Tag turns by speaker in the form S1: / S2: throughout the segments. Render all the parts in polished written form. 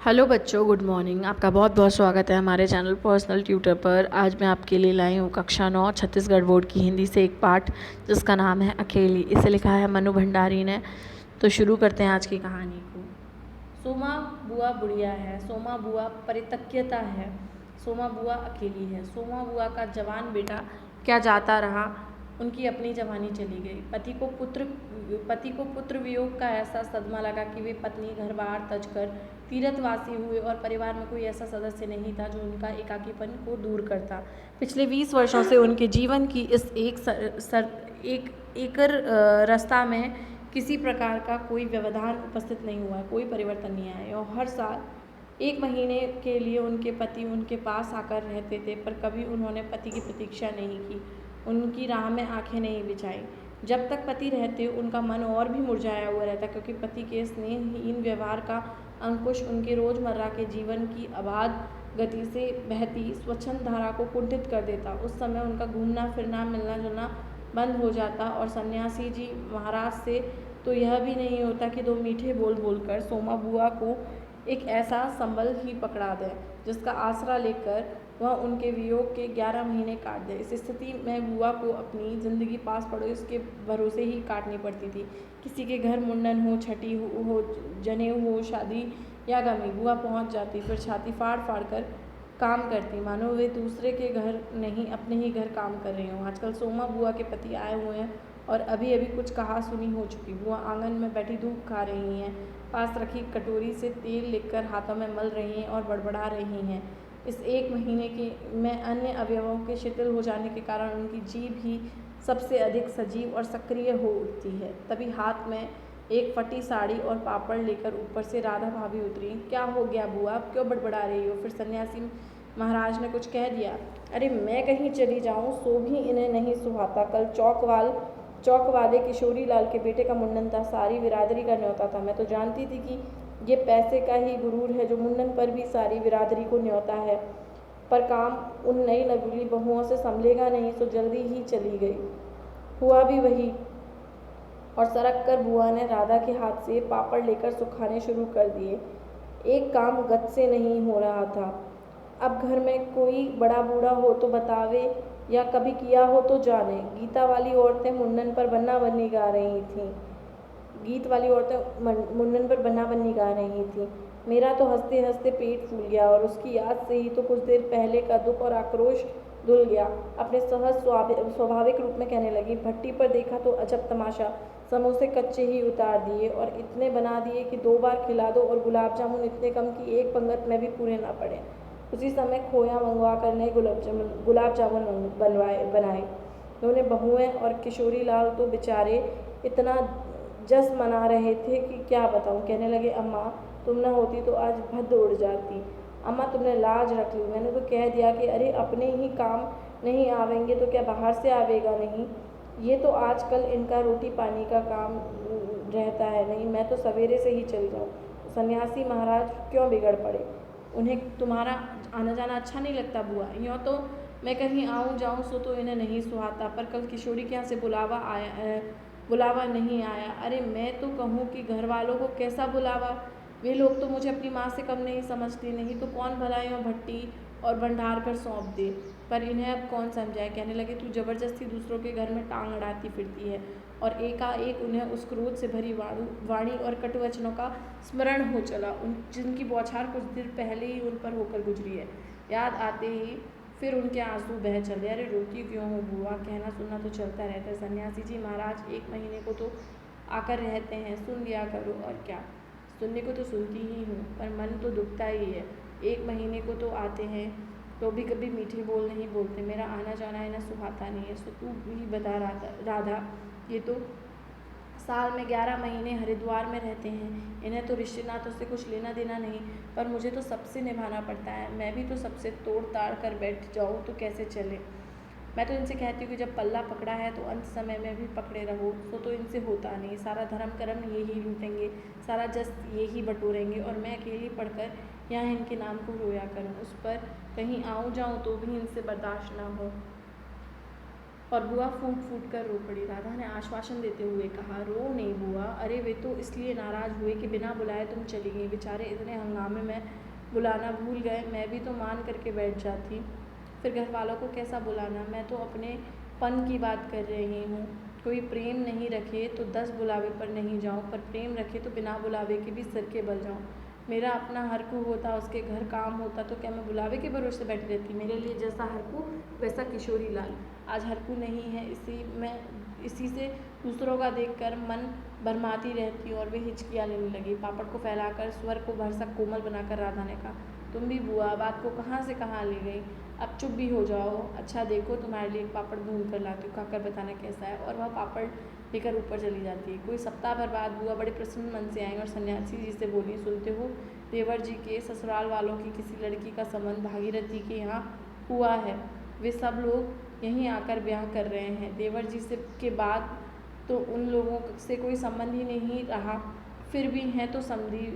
S1: Hello बच्चों, good morning. आपका बहुत बहुत स्वागत है हमारे चैनल पर्सनल ट्यूटर पर। आज मैं आपके लिए लाई हूँ कक्षा 9 छत्तीसगढ़ बोर्ड की हिंदी से एक पाठ जिसका नाम है अकेली। इसे लिखा है मनु भंडारी ने। तो शुरू करते हैं आज की कहानी को। सोमा बुआ बुढ़िया है, सोमा बुआ परितक्यता है, सोमा बुआ अकेली है। सोमा बुआ का जवान बेटा क्या जाता रहा, उनकी अपनी जवानी चली गई। पति को पुत्र वियोग का ऐसा सदमा लगा कि वे पत्नी घर बार तज कर तीर्थवासी हुए और परिवार में कोई ऐसा सदस्य नहीं था जो उनका एकाकीपन को दूर करता। पिछले 20 वर्षों से उनके जीवन की इस एक एकल रास्ता में किसी प्रकार का कोई व्यवधान उपस्थित नहीं हुआ, कोई परिवर्तन नहीं आया और हर साल 1 महीने के लिए उनके पति उनके पास आकर रहते थे, पर कभी उन्होंने पति की प्रतीक्षा नहीं की, उनकी राह में आंखें नहीं बिछाई। जब तक पति रहते उनका मन और भी मुरझाया हुआ रहता, क्योंकि पति के स्नेहहीन व्यवहार का अंकुश उनके रोजमर्रा के जीवन की अबाध गति से बहती स्वच्छंद धारा को कुंठित कर देता। उस समय उनका घूमना फिरना मिलना जुलना बंद हो जाता और सन्यासी जी महाराज से तो यह भी नहीं होता कि 2 मीठे बोल बोलकर सोमा बुआ को एक ऐसा संबल ही पकड़ा दे जिसका आसरा लेकर वह उनके वियोग के 11 महीने काट दे। इस स्थिति में बुआ को अपनी ज़िंदगी पास पड़ोस के भरोसे ही काटनी पड़ती थी। किसी के घर मुंडन हो, छठी हो, जनेऊ हो, शादी या गमी, बुआ पहुंच जाती, फिर छाती फाड़ फाड़ कर काम करती, मानो वे दूसरे के घर नहीं अपने ही घर काम कर रही हों। आजकल सोमा बुआ के पति आए हुए हैं और अभी अभी कुछ कहा सुनी हो चुकी। बुआ आंगन में बैठी धूप खा रही हैं, पास रखी कटोरी से तेल लेकर हाथों में मल रही हैं और बड़बड़ा रही हैं। इस 1 महीने के में अन्य अवयवों के शिथिल हो जाने के कारण उनकी जीभ ही सबसे अधिक सजीव और सक्रिय हो उठती है। तभी हाथ में एक फटी साड़ी और पापड़ लेकर ऊपर से राधा भाभी उतरी। क्या हो गया बुआ, क्यों बड़बड़ा रही हो? फिर सन्यासी महाराज ने कुछ कह दिया? अरे मैं कहीं चली जाऊं सो भी इन्हें नहीं सुहाता। कल चौक वाले किशोरी लाल के बेटे का मुंडन था, सारी बिरादरी का न्योता था। मैं तो जानती थी कि ये पैसे का ही गुरूर है जो मुंडन पर भी सारी बिरादरी को न्योता है, पर काम उन नई नगुली बहुओं से संभलेगा नहीं, तो जल्दी ही चली गई। हुआ भी वही, और सरक कर बुआ ने राधा के हाथ से पापड़ लेकर सुखाने शुरू कर दिए। एक काम गत से नहीं हो रहा था। अब घर में कोई बड़ा बूढ़ा हो तो बतावे, या कभी किया हो तो जाने। गीता वाली औरतें मुंडन पर बन्ना बन्नी गा रही थीं। मेरा तो हंसते हंसते पेट फूल गया और उसकी याद से ही तो कुछ देर पहले का दुख और आक्रोश धुल गया। अपने सहज स्वाभाविक रूप में कहने लगी, भट्टी पर देखा तो अजब तमाशा, समोसे कच्चे ही उतार दिए और इतने बना दिए कि 2 बार खिला दो, और गुलाब जामुन इतने कम कि एक पंगत में भी पूरे ना पड़े। उसी समय खोया मंगवा कर नए गुलाब जामुन बनाए। दोनों बहुएं और किशोरी लाल तो बेचारे इतना जस मना रहे थे कि क्या बताऊं। कहने लगे, अम्मा तुम न होती तो आज भद्द उड़ जाती। अम्मा तुमने लाज रख ली, मैंने तो कह दिया कि अरे अपने ही काम नहीं आवेंगे तो क्या बाहर से आवेगा नहीं। ये तो आजकल इनका रोटी पानी का काम रहता है, नहीं मैं तो सवेरे से ही चल जाऊँ। सन्यासी महाराज क्यों बिगड़ पड़े? उन्हें तुम्हारा आना जाना अच्छा नहीं लगता बुआ? यूँ तो मैं कहीं आऊँ जाऊँ सो तो इन्हें नहीं सुहाता, पर कल किशोरी के यहाँ से बुलावा नहीं आया। अरे मैं तो कहूँ कि घर वालों को कैसा बुलावा, वे लोग तो मुझे अपनी माँ से कम नहीं समझते, नहीं तो कौन भला यूँ भट्टी और भंडार कर सौंप दे। पर इन्हें अब कौन समझाए। कहने लगे, तू जबरदस्ती दूसरों के घर में टांग अड़ाती फिरती है। और एकाएक उन्हें उस क्रोध से भरी वाणी और कटुवचनों का स्मरण हो चला, जिनकी बौछार कुछ देर पहले ही उन पर होकर गुजरी है। याद आते ही फिर उनके आंसू बह चले। अरे रोती क्यों हो बुआ, कहना सुनना तो चलता रहता है। सन्यासी जी महाराज 1 महीने को तो आकर रहते हैं, सुन लिया करो। और क्या, सुनने को तो सुनती ही हूँ, पर मन तो दुखता ही है। 1 महीने को तो आते हैं तो भी कभी मीठे बोल नहीं बोलते। मेरा आना जाना इन्हें सुहाता नहीं है। सो तू भी बता राधा, ये तो साल में 11 महीने हरिद्वार में रहते हैं, इन्हें तो रिश्ते नातों से कुछ लेना देना नहीं, पर मुझे तो सबसे निभाना पड़ता है। मैं भी तो सबसे तोड़ ताड़ कर बैठ जाऊँ तो कैसे चले। मैं तो इनसे कहती हूँ कि जब पल्ला पकड़ा है तो अंत समय में भी पकड़े रहो। तो इनसे होता नहीं। सारा धर्म कर्म ये ही लूटेंगे, सारा जस ये ही बटोरेंगे, और मैं अकेली पढ़कर यहाँ इनके नाम को रोया करूँ। उस पर कहीं आऊँ जाऊँ तो भी इनसे बर्दाश्त ना हो। और बुआ फूट फूट कर रो पड़ी। राधा ने आश्वासन देते हुए कहा, रो नहीं बुआ, अरे वे तो इसलिए नाराज़ हुए कि बिना बुलाए तुम चली गई। बेचारे इतने हंगामे में बुलाना भूल गए, मैं भी तो मान करके बैठ जाती। फिर घर वालों को कैसा बुलाना, मैं तो अपने पन की बात कर रही हूँ। कोई प्रेम नहीं रखे तो 10 बुलावे पर नहीं जाऊँ, पर प्रेम रखे तो बिना बुलावे के भी सिर के बल जाऊँ। मेरा अपना हरकू होता, उसके घर काम होता, तो क्या मैं बुलावे के भरोसे बैठी रहती। मेरे लिए जैसा हरकू वैसा किशोरी लाल। आज हरकू नहीं है, इसी से दूसरों का देखकर मन भरमाती रहती और वे हिचकियाँ लेने लगी। पापड़ को फैलाकर स्वर को भरसक कोमल बनाकर राधा ने कहा, तुम भी बुआ बात को कहाँ से कहाँ ले गई। अब चुप भी हो जाओ। अच्छा देखो, तुम्हारे लिए एक पापड़ भून कर लाती हूँ, खाकर बताना कैसा है। और वह पापड़ लेकर ऊपर चली जाती है। कोई सप्ताह भर बाद बुआ बड़े प्रसन्न मन से आई और सन्यासी जी से बोली, सुनते हो देवर जी के ससुराल वालों की किसी लड़की का संबंध भागीरथी के यहाँ हुआ है। वे सब लोग यहीं आकर ब्याह कर रहे हैं। देवर जी से के बाद तो उन लोगों से कोई संबंध ही नहीं रहा, फिर भी हैं तो समधी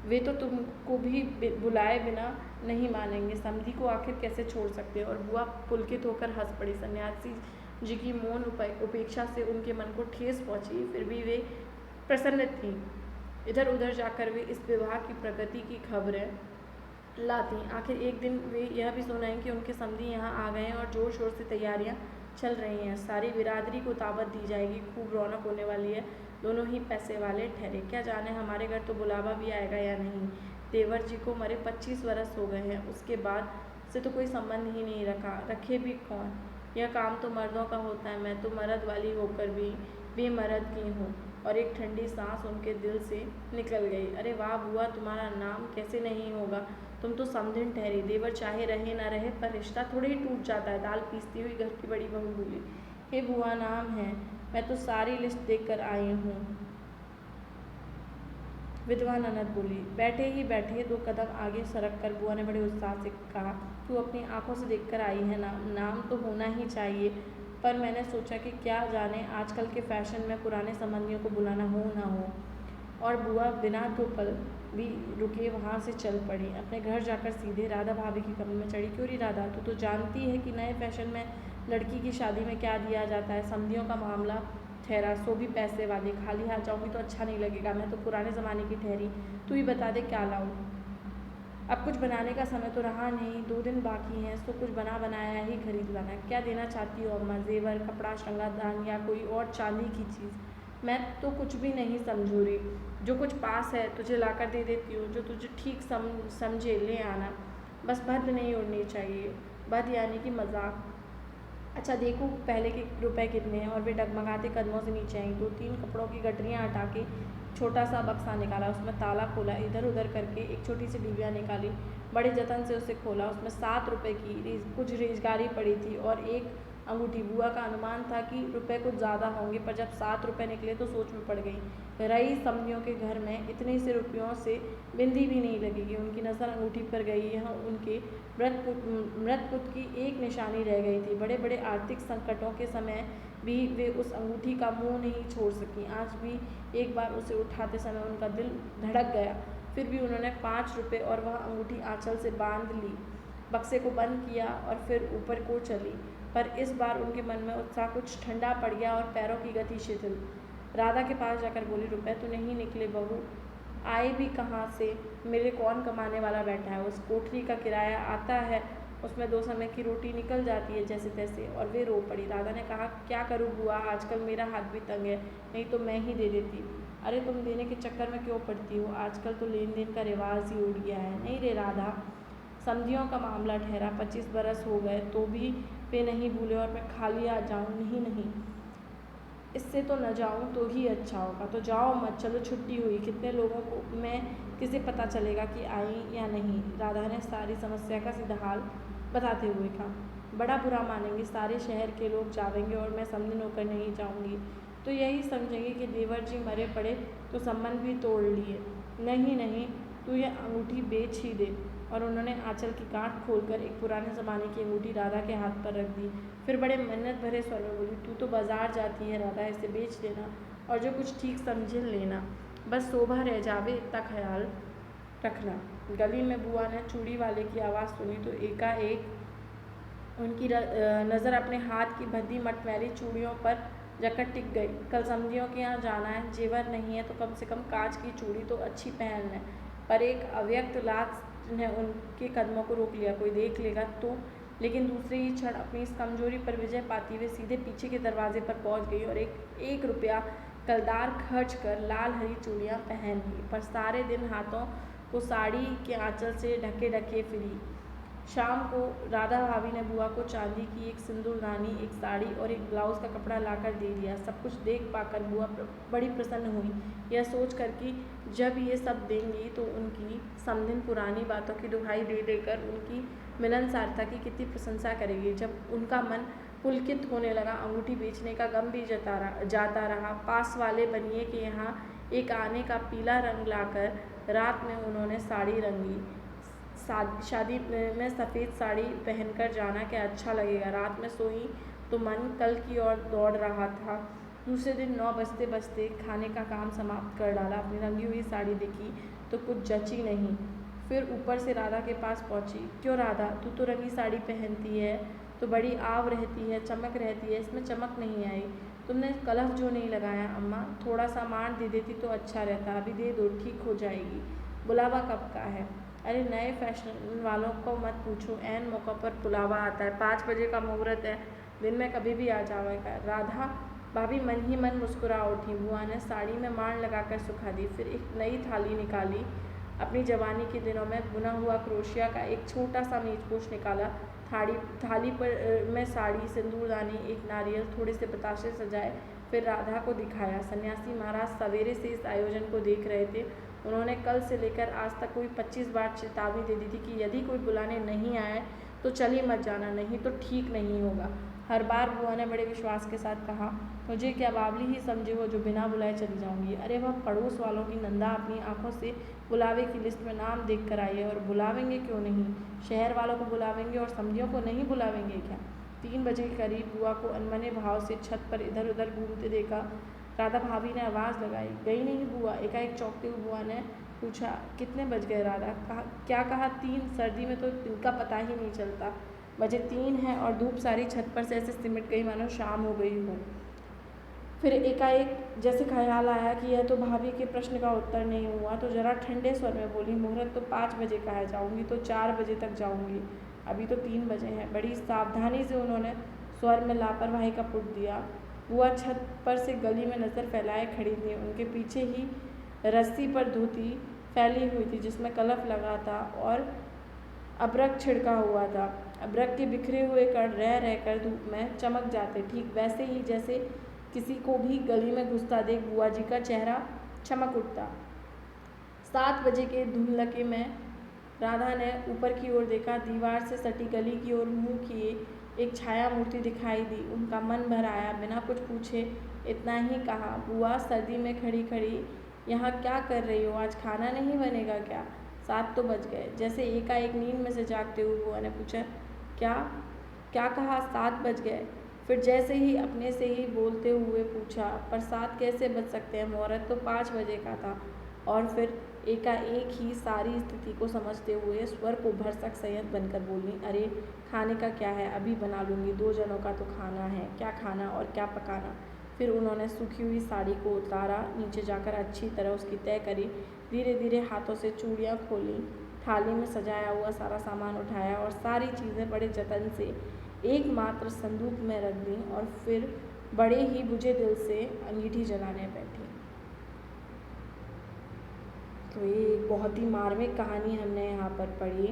S1: वे तो तुमको भी बुलाए बिना नहीं मानेंगे। समधी को आखिर कैसे छोड़ सकते हैं। और बुआ पुलकित होकर हंस पड़ी। सन्यासी जी की मौन उपेक्षा से उनके मन को ठेस पहुंची, फिर भी वे प्रसन्न थीं। इधर उधर जाकर वे इस विवाह की प्रगति की खबरें लाती। आखिर एक दिन वे यह भी सुनाएं कि उनके समधी यहाँ आ गए हैं और जोर शोर से तैयारियाँ चल रही हैं। सारी बिरादरी को दावत दी जाएगी, खूब रौनक होने वाली है। दोनों ही पैसे वाले ठहरे। क्या जाने हमारे घर तो बुलावा भी आएगा या नहीं। देवर जी को मरे 25 वर्ष हो गए हैं, उसके बाद से तो कोई संबंध ही नहीं रखे भी कौन। यह काम तो मर्दों का होता है। मैं तो मर्द वाली होकर भी बेमर्द की हूँ। और एक ठंडी सांस उनके दिल से निकल गई। अरे वाह बुआ, तुम्हारा नाम कैसे नहीं होगा, तुम तो समधिन ठहरी। देवर चाहे रहे ना रहे, पर रिश्ता थोड़ी ही टूट जाता है। दाल पीसती हुई घर की बड़ी बहू बोली, हे बुआ नाम है, मैं तो सारी लिस्ट देख कर आई हूँ। विधवा ननद बोली। बैठे ही बैठे 2 कदम आगे सरक कर बुआ ने बड़े उत्साह से कहा, तू अपनी आंखों से देखकर आई है ना, नाम तो होना ही चाहिए। पर मैंने सोचा कि क्या जाने आजकल के फैशन में पुराने संबंधियों को बुलाना हो ना हो। और बुआ बिना 2 पल भी रुके वहाँ से चल पड़ी। अपने घर जाकर सीधे राधा भाभी की कमरे में चढ़ी। क्यों री राधा, तू तो जानती है कि नए फैशन में लड़की की शादी में क्या दिया जाता है। समधियों का मामला ठहरा, सो भी पैसे वाले। खाली हाथ जाऊँगी तो अच्छा नहीं लगेगा। मैं तो पुराने ज़माने की ठहरी। तू ही बता दे क्या लाऊं। अब कुछ बनाने का समय तो रहा नहीं, 2 दिन बाकी हैं, सो कुछ बना बनाया ही खरीद लाना। क्या देना चाहती हो अम्मा, जेवर, कपड़ा, श्रृंगारदान या कोई और चांदी की चीज़। मैं तो कुछ भी नहीं समझू रही। जो कुछ पास है तुझे लाकर दे देती हूँ, जो तुझे ठीक समझे ले आना। बस भद्द नहीं उड़नी चाहिए। भद्द यानी कि मजाक। अच्छा देखो पहले के रुपए कितने हैं। और वे डगमगाते कदमों से नीचे आई। 2-3 कपड़ों की गठरियाँ हटा के छोटा सा बक्सा निकाला, उसमें ताला खोला, इधर उधर करके एक छोटी सी डिबिया निकाली, बड़े जतन से उसे खोला। उसमें 7 रुपये की कुछ रेजगारी पड़ी थी और एक अंगूठी। बुआ का अनुमान था कि रुपए कुछ ज़्यादा होंगे, पर जब 7 रुपये निकले तो सोच में पड़ गई। रईस समधियों के घर में इतने से रुपयों से बिंदी भी नहीं लगेगी। उनकी नज़र अंगूठी पर गई। यह उनके मृत पुत्र की एक निशानी रह गई थी। बड़े बड़े आर्थिक संकटों के समय भी वे उस अंगूठी का मुंह नहीं छोड़ सकी। आज भी एक बार उसे उठाते समय उनका दिल धड़क गया। फिर भी उन्होंने 5 रुपये और वह अंगूठी आंचल से बांध ली, बक्से को बंद किया और फिर ऊपर को चली। पर इस बार उनके मन में उत्साह कुछ ठंडा पड़ गया और पैरों की गति शिथिल। राधा के पास जाकर बोली, रुपए तो नहीं निकले बहू, आए भी कहाँ से। मेरे कौन कमाने वाला बैठा है। उस कोठरी का किराया आता है, उसमें 2 समय की रोटी निकल जाती है जैसे तैसे। और वे रो पड़ी। राधा ने कहा, क्या करूँ बुआ, आजकल मेरा हाथ भी तंग है, नहीं तो मैं ही दे देती। अरे तुम देने के चक्कर में क्यों पड़ती हो, आजकल तो लेन देन का रिवाज ही उड़ गया है। नहीं रे राधा, समधियों का मामला ठहरा, 25 बरस हो गए तो भी वे नहीं भूले और मैं खाली आ जाऊँ। नहीं, इससे तो न जाऊँ तो ही अच्छा होगा। तो जाओ मत, चलो छुट्टी हुई। कितने लोगों को मैं किसे पता चलेगा कि आई या नहीं। राधा ने सारी समस्या का सीधा हाल बताते हुए कहा, बड़ा बुरा मानेंगे, सारे शहर के लोग जावेंगे और मैं समझ होकर नहीं जाऊँगी तो यही समझेंगे कि देवर जी मरे पड़े तो संबंध भी तोड़ लिए। नहीं, तू ये अंगूठी बेच ही दे। और उन्होंने आंचल की गांठ खोलकर एक पुराने ज़माने की अंगूठी राधा के हाथ पर रख दी। फिर बड़े मिन्नत भरे स्वर में बोली, तू तो बाजार जाती है राधा, इसे बेच देना और जो कुछ ठीक समझे लेना, बस शोभा रह जावे इतना ख्याल रखना। गली में बुआ ने चूड़ी वाले की आवाज़ सुनी तो एकाएक उनकी नज़र अपने हाथ की भद्दी मटमैली चूड़ियों पर जकड़ टिक गई। कल समधियों के यहाँ जाना है, जेवर नहीं है तो कम से कम कांच की चूड़ी तो अच्छी पहन लें। पर एक अव्यक्त लात ने उनके कदमों को रोक लिया। कोई देख लेगा तो। लेकिन दूसरे ही क्षण अपनी इस कमजोरी पर विजय पाती हुए सीधे पीछे के दरवाजे पर पहुंच गई और एक रुपया कलदार खर्च कर लाल हरी चूड़ियाँ पहन ली। पर सारे दिन हाथों को साड़ी के आंचल से ढके ढके फिरी। शाम को राधा भाभी ने बुआ को चांदी की एक सिंदूरदानी, एक साड़ी और एक ब्लाउज का कपड़ा लाकर दे दिया। सब कुछ देख पाकर बुआ बड़ी प्रसन्न हुई, यह सोचकर कि जब ये सब देंगी तो उनकी समधिन पुरानी बातों की दुहाई दे देकर उनकी मिलनसारता की कितनी प्रशंसा करेगी। जब उनका मन पुलकित होने लगा, अंगूठी बेचने का गम भी जाता रहा। पास वाले बनिए के यहाँ एक आने का पीला रंग लाकर रात में उन्होंने साड़ी रंगी। शादी में सफ़ेद साड़ी पहनकर जाना क्या अच्छा लगेगा। रात में सोई तो मन कल की ओर दौड़ रहा था। दूसरे दिन 9 बजते बजते खाने का काम समाप्त कर डाला। अपनी रंगी हुई साड़ी देखी तो कुछ जची नहीं। फिर ऊपर से राधा के पास पहुंची। क्यों राधा, तू तो रंगी साड़ी पहनती है तो बड़ी आव रहती है, चमक रहती है, इसमें चमक नहीं आई। तुमने कलफ जो नहीं लगाया अम्मा, थोड़ा सा मार दे देती तो अच्छा रहता। अभी दे दो, ठीक हो जाएगी। बुलावा कब का है? अरे नए फैशन वालों को मत पूछो, ऐन मौका पर बुलावा आता है। 5 बजे का मुहूर्त है, दिन में कभी भी आ जाएगा। राधा भाभी मन ही मन मुस्कुरा उठी। बुआ ने साड़ी में मांड लगाकर सुखा दी। फिर एक नई थाली निकाली। अपनी जवानी के दिनों में बुना हुआ क्रोशिया का एक छोटा सा मेजपोश निकाला। थाली पर में साड़ी, सिंदूरदानी, एक नारियल, थोड़े से बताशे सजाए। फिर राधा को दिखाया। सन्यासी महाराज सवेरे से इस आयोजन को देख रहे थे। उन्होंने कल से लेकर आज तक कोई 25 बार चेतावनी दे दी थी कि यदि कोई बुलाने नहीं आए तो चली मत जाना, नहीं तो ठीक नहीं होगा। हर बार बुआ ने बड़े विश्वास के साथ कहा, मुझे क्या बावली ही समझे हो जो बिना बुलाए चली जाऊंगी। अरे वह पड़ोस वालों की नंदा अपनी आंखों से बुलावे की लिस्ट में नाम देख कर आई है और बुलावेंगे क्यों नहीं। शहर वालों को बुलावेंगे और समधियों को नहीं बुलावेंगे क्या? 3 बजे के करीब बुआ को अनमने भाव से छत पर इधर उधर घूमते देखा। राधा भाभी ने आवाज़ लगाई, गई नहीं बुआ? एकाएक चौंकते हुए बुआ ने पूछा, कितने बज गए राधा? क्या कहा? 3? सर्दी में तो इनका पता ही नहीं चलता। बजे 3 हैं और धूप सारी छत पर से ऐसे सिमट गई मानो शाम हो गई हो। फिर एकाएक जैसे ख्याल आया कि यह तो भाभी के प्रश्न का उत्तर नहीं हुआ तो जरा ठंडे स्वर में बोली, मुहूर्त तो 5 बजे का है, जाऊँगी तो 4 बजे तक जाऊँगी, अभी तो 3 बजे हैं। बड़ी सावधानी से उन्होंने स्वर में लापरवाही का पुट दिया। बुआ छत पर से गली में नज़र फैलाए खड़ी थी। उनके पीछे ही रस्सी पर धोती फैली हुई थी जिसमें कलफ लगा था और अबरक छिड़का हुआ था। अबरक के बिखरे हुए कण रह रहकर धूप में चमक जाते, ठीक वैसे ही जैसे किसी को भी गली में घुसता देख बुआ जी का चेहरा चमक उठता। 7 बजे के धुंधलके में राधा ने ऊपर की ओर देखा। दीवार से सटी गली की ओर मुंह किए एक छाया मूर्ति दिखाई दी। उनका मन भर आया। बिना कुछ पूछे इतना ही कहा, बुआ सर्दी में खड़ी खड़ी यहाँ क्या कर रही हो? आज खाना नहीं बनेगा क्या? 7 तो बज गए। जैसे एकाएक नींद में से जागते हुए बुआ ने पूछा, क्या क्या कहा? 7 बज गए। फिर जैसे ही अपने से ही बोलते हुए पूछा, पर 7 कैसे बज सकते हैं? मुहूर्त तो 5 बजे का था। और फिर एकाएक ही सारी स्थिति को समझते हुए स्वर को भरसक संयत बनकर बोली, अरे खाने का क्या है, अभी बना लूँगी, 2 जनों का तो खाना है, क्या खाना और क्या पकाना। फिर उन्होंने सूखी हुई साड़ी को उतारा, नीचे जाकर अच्छी तरह उसकी तय करी। धीरे धीरे हाथों से चूड़ियाँ खोली, थाली में सजाया हुआ सारा सामान उठाया और सारी चीज़ें बड़े जतन से एकमात्र संदूक में रख दी और फिर बड़े ही बुझे दिल से अंगीठी जलाने बैठी। तो ये एक बहुत ही मार्मिक कहानी हमने यहाँ पर पढ़ी।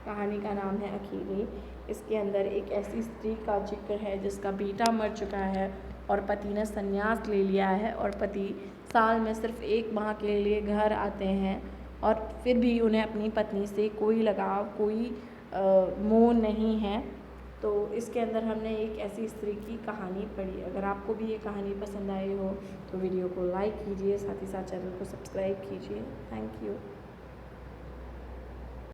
S1: कहानी का नाम है अकेली। इसके अंदर एक ऐसी स्त्री का जिक्र है जिसका बेटा मर चुका है और पति ने संन्यास ले लिया है और पति साल में सिर्फ 1 माह के लिए घर आते हैं और फिर भी उन्हें अपनी पत्नी से कोई लगाव, कोई मोह नहीं है। तो इसके अंदर हमने एक ऐसी स्त्री की कहानी पढ़ी। अगर आपको भी ये कहानी पसंद आई हो तो वीडियो को लाइक कीजिए, साथ ही साथ चैनल को सब्सक्राइब कीजिए। Thank you.